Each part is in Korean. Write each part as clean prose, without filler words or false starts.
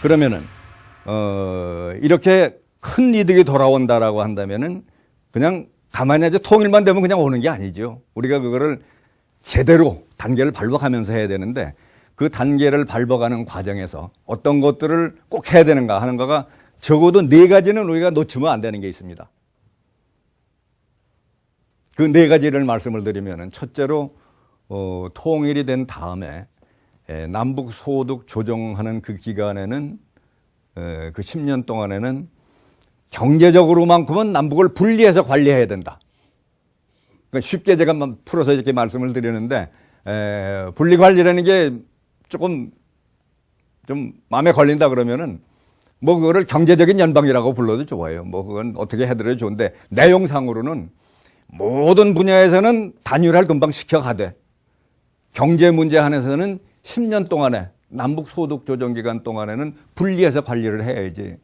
그러면은 이렇게 큰 이득이 돌아온다라고 한다면은 그냥 가만히 이제 통일만 되면 그냥 오는 게 아니죠. 우리가 그거를 제대로 단계를 밟아가면서 해야 되는데 그 단계를 밟아가는 과정에서 어떤 것들을 꼭 해야 되는가 하는 거가 적어도 4가지는 우리가 놓치면 안 되는 게 있습니다. 그 4가지를 말씀을 드리면은 첫째로 통일이 된 다음에 남북 소득 조정하는 그 기간에는 그 10년 동안에는 경제적으로만큼은 남북을 분리해서 관리해야 된다. 그러니까 쉽게 제가 풀어서 이렇게 말씀을 드리는데 분리 관리라는 게 조금 좀 마음에 걸린다 그러면은 뭐 그거를 경제적인 연방이라고 불러도 좋아요. 뭐 그건 어떻게 해드려도 좋은데 내용상으로는 모든 분야에서는 단일화를 금방 시켜가되 경제 문제 한에서는 10년 동안에 남북 소득 조정 기간 동안에는 분리해서 관리를 해야지.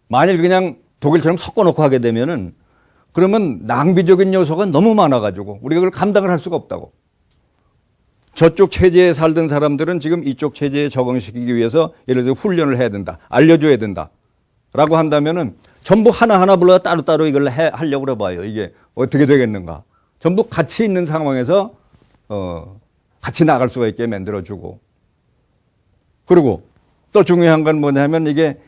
만일 그냥 독일처럼 섞어놓고 하게 되면은 그러면 낭비적인 요소가 너무 많아가지고 우리가 그걸 감당을 할 수가 없다고. 저쪽 체제에 살던 사람들은 지금 이쪽 체제에 적응시키기 위해서 예를 들어 훈련을 해야 된다. 알려줘야 된다. 라고 한다면은 전부 하나하나 불러 따로따로 이걸 하려고 그래봐요. 이게 어떻게 되겠는가. 전부 같이 있는 상황에서, 같이 나갈 수가 있게 만들어주고. 그리고 또 중요한 건 뭐냐면 이게,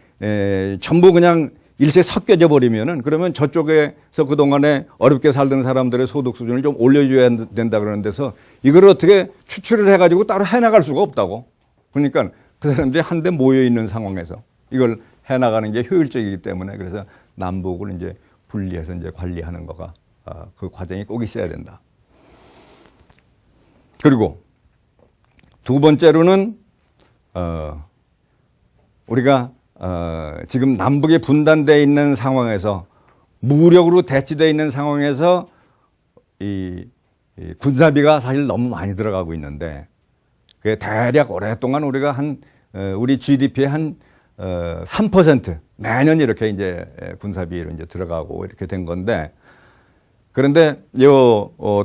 전부 그냥 일시에 섞여져 버리면은 그러면 저쪽에서 그동안에 어렵게 살던 사람들의 소득 수준을 좀 올려줘야 된다 그러는 데서 이걸 어떻게 추출을 해가지고 따로 해나갈 수가 없다고. 그러니까 그 사람들이 한데 모여 있는 상황에서 이걸 해나가는 게 효율적이기 때문에 그래서 남북을 이제 분리해서 이제 관리하는 거가 그 과정이 꼭 있어야 된다. 그리고 두 번째로는 우리가 지금 남북이 분단되어 있는 상황에서 무력으로 대치되어 있는 상황에서 이 군사비가 사실 너무 많이 들어가고 있는데 그게 대략 오랫동안 우리가 우리 GDP의 한 3% 매년 이렇게 이제 군사비로 이제 들어가고 이렇게 된 건데 그런데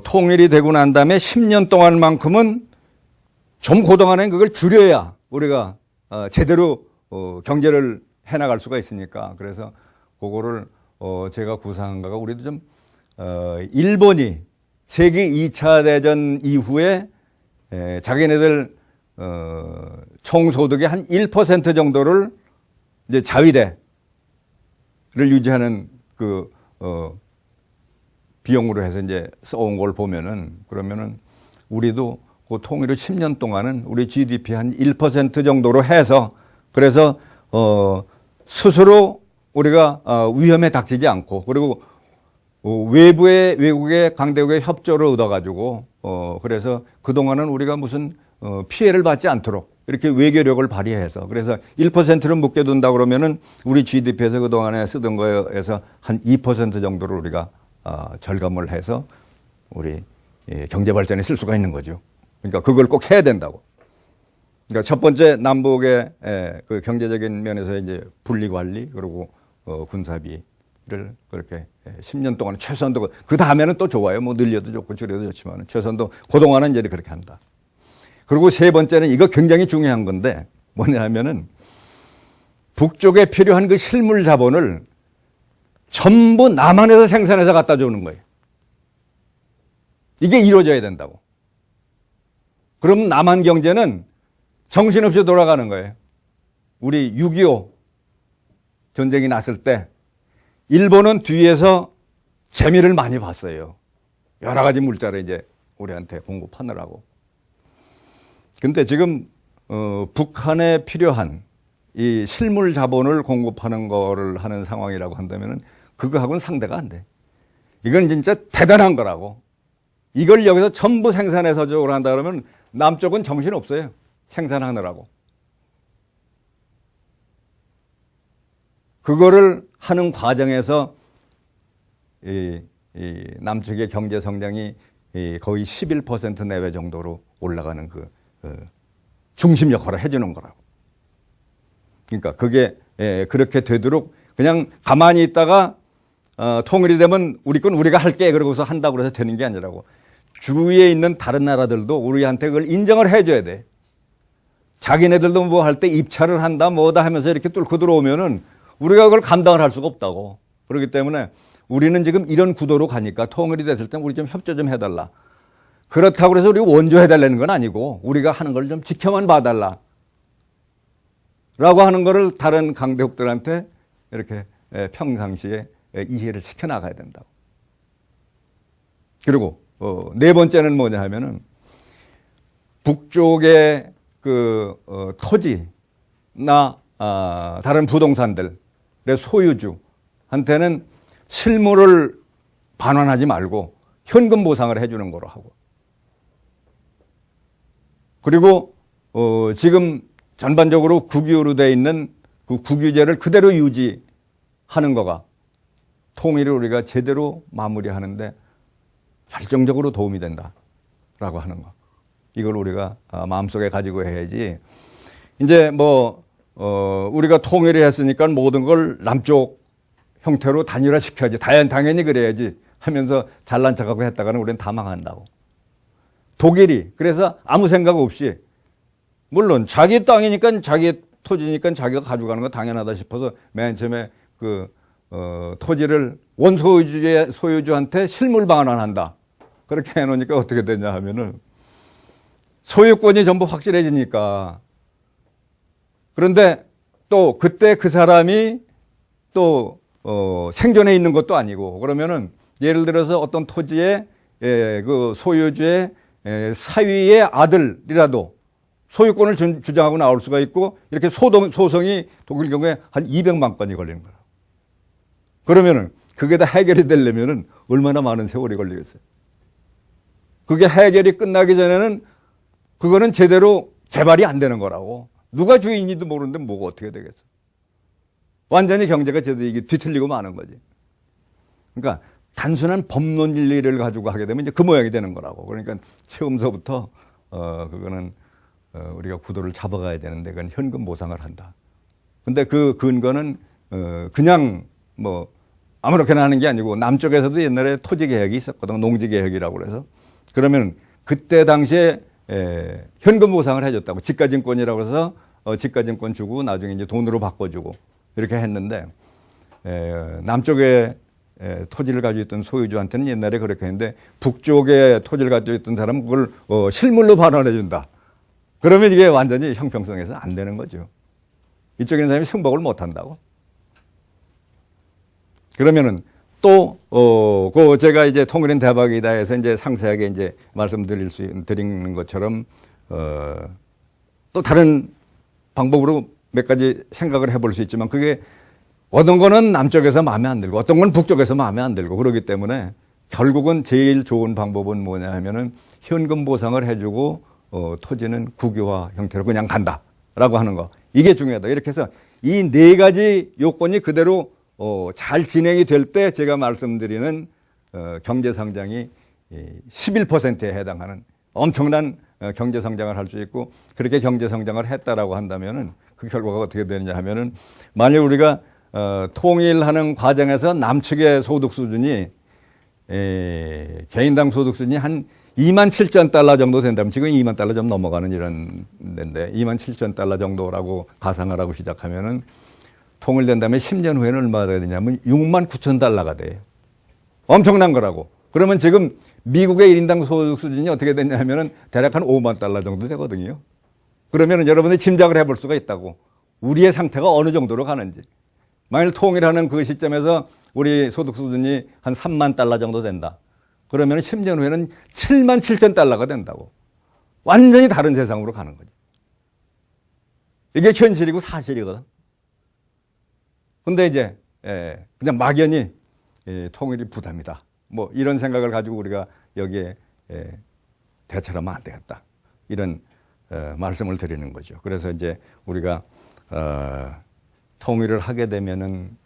통일이 되고 난 다음에 10년 동안만큼은 좀 그동안엔 그걸 줄여야 우리가 제대로 경제를 해나갈 수가 있으니까 그래서 그거를 제가 구상한 거가 우리도 좀 일본이 세계 2차 대전 이후에 자기네들 총소득의 한 1% 정도를 이제 자위대를 유지하는 그 비용으로 해서 이제 써온 걸 보면은 그러면은 우리도 그 통일을 10년 동안은 우리 GDP 한 1% 정도로 해서 그래서 스스로 우리가 위험에 닥치지 않고 그리고 외국의 강대국의 협조를 얻어가지고 그래서 그동안은 우리가 무슨 피해를 받지 않도록 이렇게 외교력을 발휘해서 그래서 1%를 묶여둔다 그러면은 우리 GDP에서 그동안에 쓰던 거에서 한 2% 정도를 우리가 절감을 해서 우리 경제 발전에 쓸 수가 있는 거죠. 그러니까 그걸 꼭 해야 된다고. 그러니까 첫 번째 남북의 그 경제적인 면에서 이제 분리 관리 그리고 군사비를 그렇게 10년 동안 최소한도 그 다음에는 또 좋아요. 뭐 늘려도 좋고 줄여도 좋지만 최소한도 그동안은 이제 그렇게 한다. 그리고 세 번째는 이거 굉장히 중요한 건데 뭐냐 하면은 북쪽에 필요한 그 실물 자본을 전부 남한에서 생산해서 갖다 주는 거예요. 이게 이루어져야 된다고. 그럼 남한 경제는 정신없이 돌아가는 거예요. 우리 6.25 전쟁이 났을 때 일본은 뒤에서 재미를 많이 봤어요. 여러 가지 물자를 이제 우리한테 공급하느라고. 근데 지금 북한에 필요한 이 실물 자본을 공급하는 거를 하는 상황이라고 한다면은 그거하고는 상대가 안 돼. 이건 진짜 대단한 거라고. 이걸 여기서 전부 생산해서 저걸 한다 그러면 남쪽은 정신 없어요. 생산하느라고. 그거를 하는 과정에서 이 남측의 경제 성장이 거의 11% 내외 정도로 올라가는 그 중심 역할을 해주는 거라고. 그러니까 그게 그렇게 되도록 그냥 가만히 있다가 통일이 되면 우리 건 우리가 할게 그러고서 한다고 해서 되는 게 아니라고. 주위에 있는 다른 나라들도 우리한테 그걸 인정을 해줘야 돼. 자기네들도 뭐 할 때 입찰을 한다 뭐다 하면서 이렇게 뚫고 들어오면은 우리가 그걸 감당을 할 수가 없다고. 그렇기 때문에 우리는 지금 이런 구도로 가니까 통일이 됐을 때 우리 좀 협조 좀 해달라. 그렇다고 해서 우리 원조해달라는 건 아니고 우리가 하는 걸 좀 지켜만 봐달라. 라고 하는 거를 다른 강대국들한테 이렇게 평상시에 이해를 시켜나가야 된다고. 그리고 네 번째는 뭐냐 하면은 북쪽의 그 토지나 다른 부동산들의 소유주한테는 실물을 반환하지 말고 현금 보상을 해주는 거로 하고, 그리고 지금 전반적으로 국유로 되어 있는 그 국유제를 그대로 유지하는 거가 통일을 우리가 제대로 마무리하는데 결정적으로 도움이 된다라고 하는 거. 이걸 우리가 마음속에 가지고 해야지. 이제 뭐 우리가 통일을 했으니까 모든 걸 남쪽 형태로 단일화시켜야지. 당연히 그래야지 하면서 잘난 척하고 했다가는 우리는 다 망한다고. 독일이 그래서 아무 생각 없이, 물론 자기 땅이니까 자기 토지니까 자기가 가져가는 거 당연하다 싶어서 맨 처음에 그 토지를 원소유주한테 실물 반환한다. 그렇게 해놓으니까 어떻게 되냐 하면은 소유권이 전부 확실해지니까. 그런데 또 그때 그 사람이 또 생존해 있는 것도 아니고, 그러면은 예를 들어서 어떤 토지의 그 소유주의 사위의 아들이라도 소유권을 주장하고 나올 수가 있고, 이렇게 소송이 독일 경우에 한 200만 건이 걸리는 거라. 그러면은 그게 다 해결이 되려면은 얼마나 많은 세월이 걸리겠어요. 그게 해결이 끝나기 전에는 그거는 제대로 개발이 안 되는 거라고. 누가 주인인지도 모르는데 뭐가 어떻게 되겠어. 완전히 경제가 제대로 이게 뒤틀리고 마는 거지. 그러니까 단순한 법론 일리를 가지고 하게 되면 이제 그 모양이 되는 거라고. 그러니까 처음서부터 그거는 우리가 구도를 잡아가야 되는데 그건 현금 보상을 한다. 근데 그 근거는 그냥 뭐 아무렇게나 하는 게 아니고, 남쪽에서도 옛날에 토지 개혁이 있었거든. 농지 개혁이라고 그래서. 그러면 그때 당시에 현금 보상을 해줬다고. 지가증권이라고 해서 지가증권 주고 나중에 이제 돈으로 바꿔주고 이렇게 했는데, 남쪽에 토지를 가지고 있던 소유주한테는 옛날에 그렇게 했는데, 북쪽에 토지를 가지고 있던 사람은 그걸 실물로 반환해준다. 그러면 이게 완전히 형평성에서 안 되는 거죠. 이쪽에 있는 사람이 승복을 못 한다고. 그러면은 또, 그 제가 이제 통일은 대박이다 해서 이제 상세하게 이제 드리는 것처럼, 또 다른 방법으로 몇 가지 생각을 해볼 수 있지만, 그게 어떤 거는 남쪽에서 마음에 안 들고 어떤 건 북쪽에서 마음에 안 들고 그러기 때문에 결국은 제일 좋은 방법은 뭐냐 하면은 현금 보상을 해주고 토지는 국유화 형태로 그냥 간다라고 하는 거. 이게 중요하다. 이렇게 해서 이 네 가지 요건이 그대로 잘 진행이 될 때 제가 말씀드리는 경제 성장이 11%에 해당하는 엄청난 경제 성장을 할 수 있고, 그렇게 경제 성장을 했다라고 한다면은 그 결과가 어떻게 되느냐 하면은, 만약 우리가 통일하는 과정에서 남측의 소득 수준이 개인당 소득 수준이 한 27,000달러 정도 된다면, 지금 2만 달러 좀 넘어가는 이런 데인데 27,000달러 정도라고 가상을 하고 시작하면은 통일된 다음에 10년 후에는 얼마가 되냐면 69,000달러가 돼요. 엄청난 거라고. 그러면 지금 미국의 1인당 소득 수준이 어떻게 됐냐 하면은 대략 한 5만 달러 정도 되거든요. 그러면은 여러분이 짐작을 해볼 수가 있다고. 우리의 상태가 어느 정도로 가는지. 만일 통일하는 그 시점에서 우리 소득 수준이 한 3만 달러 정도 된다. 그러면 10년 후에는 7만 7천 달러가 된다고. 완전히 다른 세상으로 가는 거지. 이게 현실이고 사실이거든. 근데 이제 그냥 막연히 통일이 부담이다. 뭐 이런 생각을 가지고 우리가 여기에 대처하면 안 되겠다. 이런 말씀을 드리는 거죠. 그래서 이제 우리가 통일을 하게 되면은,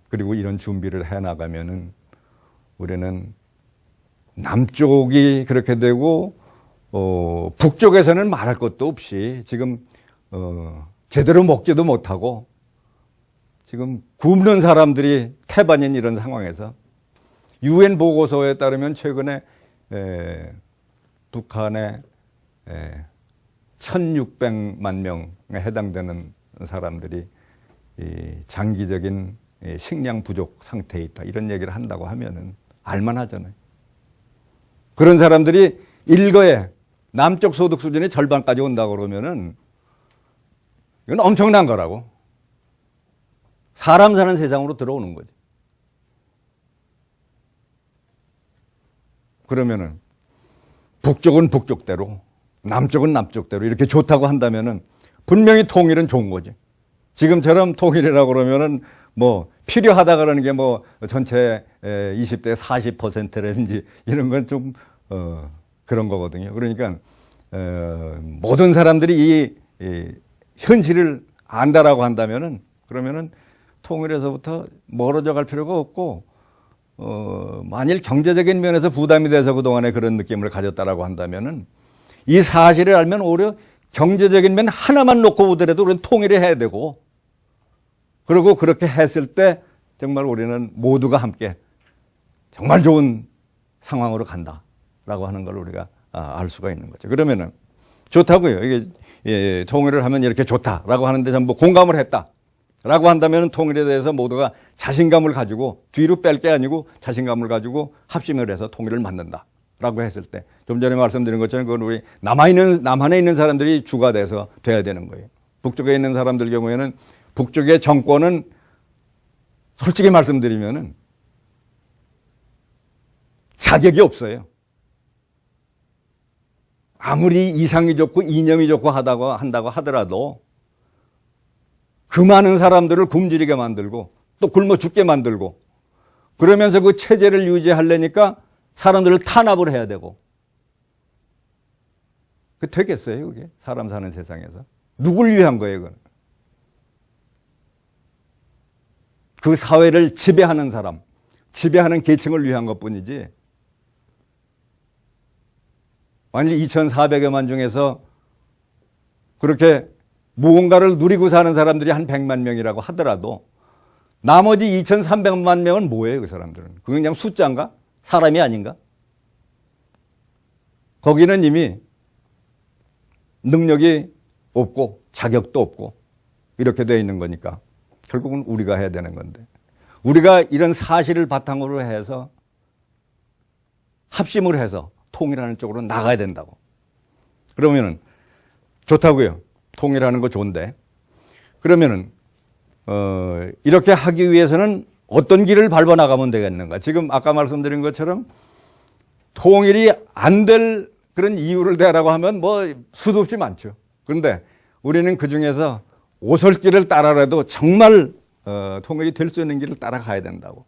그리고 이런 준비를 해 나가면은 우리는 남쪽이 그렇게 되고 북쪽에서는 말할 것도 없이 지금 제대로 먹지도 못하고 지금 굶는 사람들이 태반인 이런 상황에서, 유엔 보고서에 따르면 최근에 북한의 1600만 명에 해당되는 사람들이 이 장기적인 식량 부족 상태에 있다. 이런 얘기를 한다고 하면은 알만하잖아요. 그런 사람들이 일거에 남쪽 소득 수준의 절반까지 온다고 그러면은 이건 엄청난 거라고. 사람 사는 세상으로 들어오는 거지. 그러면은 북쪽은 북쪽대로, 남쪽은 남쪽대로 이렇게 좋다고 한다면은 분명히 통일은 좋은 거지. 지금처럼 통일이라고 그러면은 뭐 필요하다 그러는 게 뭐 전체 20대 40%라든지 이런 건 좀 그런 거거든요. 그러니까 모든 사람들이 이 현실을 안다라고 한다면은 그러면은 통일에서부터 멀어져 갈 필요가 없고 만일 경제적인 면에서 부담이 돼서 그동안에 그런 느낌을 가졌다라고 한다면은 이 사실을 알면 오히려 경제적인 면 하나만 놓고 보더라도 우리는 통일을 해야 되고 그리고 그렇게 했을 때 정말 우리는 모두가 함께 정말 좋은 상황으로 간다라고 하는 걸 우리가 알 수가 있는 거죠. 그러면은 좋다고요. 이게 통일을 하면 이렇게 좋다라고 하는데 전부 공감을 했다라고 한다면 통일에 대해서 모두가 자신감을 가지고 뒤로 뺄 게 아니고 자신감을 가지고 합심을 해서 통일을 만든다라고 했을 때 좀 전에 말씀드린 것처럼 그건 우리 남한에 있는 사람들이 주가 돼서 돼야 되는 거예요. 북쪽에 있는 사람들 경우에는 북쪽의 정권은 솔직히 말씀드리면은 자격이 없어요. 아무리 이상이 좋고 이념이 좋고 한다고 하더라도 그 많은 사람들을 굶주리게 만들고 또 굶어 죽게 만들고 그러면서 그 체제를 유지하려니까 사람들을 탄압을 해야 되고 그 되겠어요, 그게? 사람 사는 세상에서. 누굴 위한 거예요, 그건? 그 사회를 지배하는 사람, 지배하는 계층을 위한 것 뿐이지. 만일 2,400여만 중에서 그렇게 무언가를 누리고 사는 사람들이 한 100만 명이라고 하더라도 나머지 2,300만 명은 뭐예요, 그 사람들은? 그건 그냥 숫자인가? 사람이 아닌가? 거기는 이미 능력이 없고 자격도 없고 이렇게 되어 있는 거니까 결국은 우리가 해야 되는 건데 우리가 이런 사실을 바탕으로 해서 합심을 해서 통일하는 쪽으로 나가야 된다고. 그러면은 좋다고요. 통일하는 거 좋은데 그러면은 이렇게 하기 위해서는 어떤 길을 밟아 나가면 되겠는가? 지금 아까 말씀드린 것처럼 통일이 안 될 그런 이유를 대라고 하면 뭐 수도 없이 많죠. 그런데 우리는 그 중에서 오솔길을 따라라도 정말 통일이 될 수 있는 길을 따라가야 된다고.